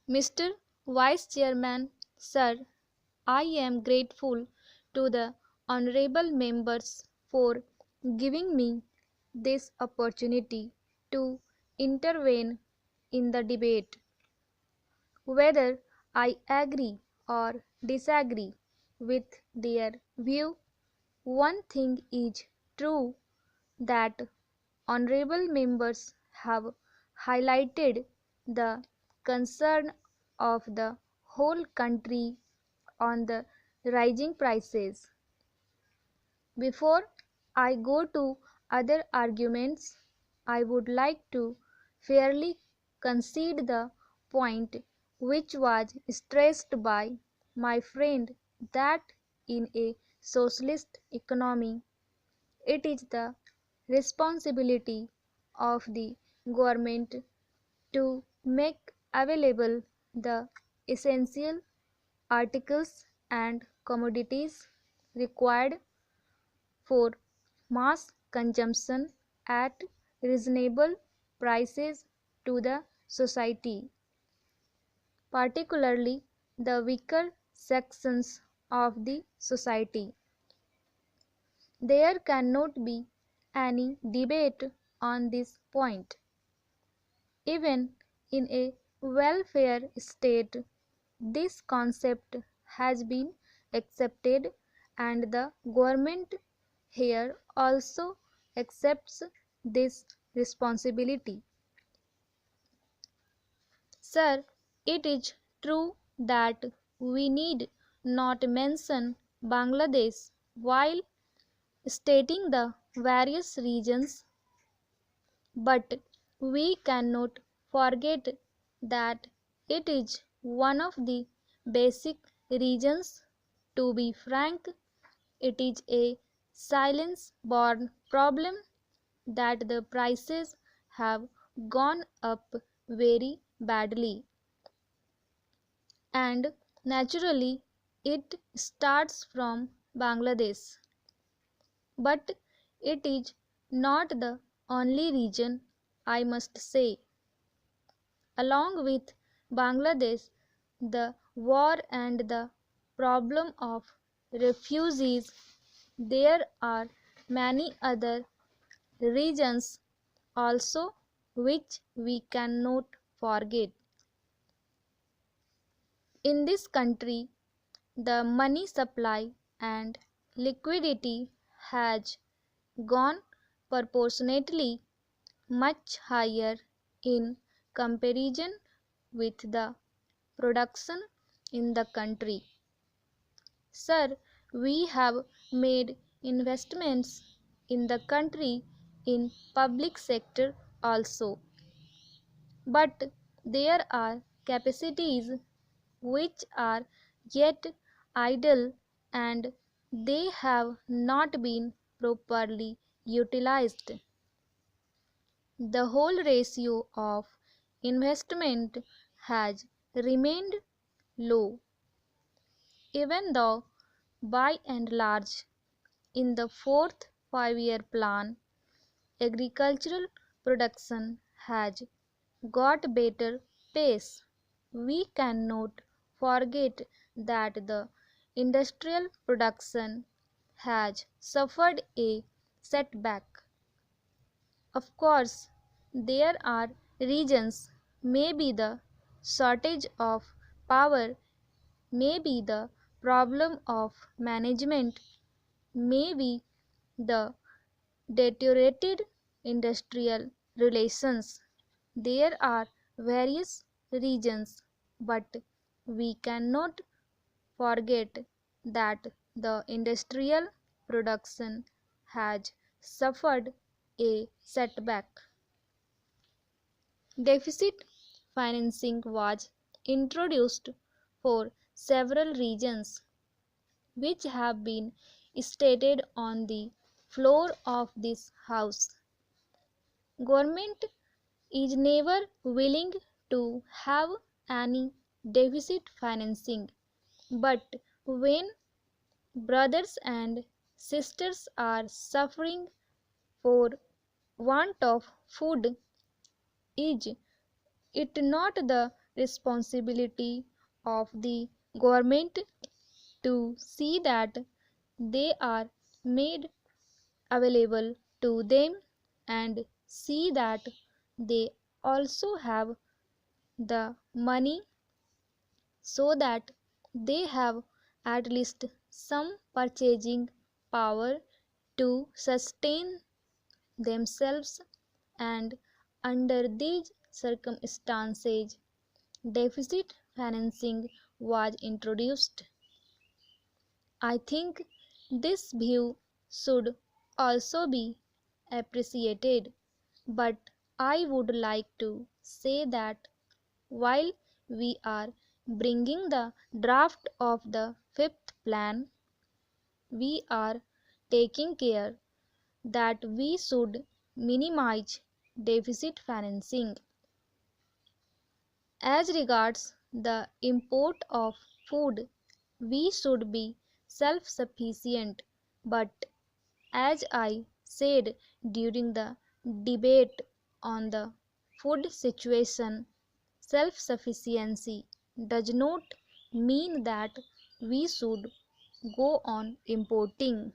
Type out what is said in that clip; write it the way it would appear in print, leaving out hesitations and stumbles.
Mr. Vice Chairman, Sir, I am grateful to the honorable members for giving me this opportunity to intervene in the debate. Whether I agree or disagree with their view, one thing is true, that honorable members have highlighted the concern of the whole country on the rising prices. Before I go to other arguments, I would like to fairly concede the point which was stressed by my friend, that in a socialist economy it is the responsibility of the government to make available the essential articles and commodities required for mass consumption at reasonable prices to the society, particularly the weaker sections of the society. There cannot be any debate on this point. Even in a welfare state, this concept has been accepted, and the government here also accepts this responsibility. Sir, it is true that we need not mention Bangladesh while stating the various regions, but we cannot forget that it is one of the basic regions. To be frank, it is a silence-born problem that the prices have gone up very badly. And naturally, it starts from Bangladesh. But it is not the only region, I must say. Along with Bangladesh, the war and the problem of refugees, there are many other regions also which we cannot forget. In this country, the money supply and liquidity has gone proportionately much higher in comparison with the production in the country. Sir, we have made investments in the country in public sector also, but there are capacities which are yet idle, and they have not been properly utilized. The whole ratio of investment has remained low, even though by and large in the fourth five-year plan agricultural production has got better pace. We cannot forget that the industrial production has suffered a setback. Of course, there are regions, maybe the shortage of power, maybe the problem of management, maybe the deteriorated industrial relations. There are various regions, but we cannot forget that the industrial production has suffered a setback. Deficit financing was introduced for several regions, which have been stated on the floor of this house. Government is never willing to have any deficit financing, but when brothers and sisters are suffering for want of food, is it not the responsibility of the government to see that they are made available to them and see that they also have the money so that they have at least some purchasing power to sustain themselves, and under these circumstances deficit financing was introduced. I think this view should also be appreciated, but I would like to say that while we are bringing the draft of the fifth plan, we are taking care that we should minimize deficit financing. As regards the import of food, we should be self sufficient, but as I said during the debate on the food situation, self sufficiency does not mean that we should go on importing.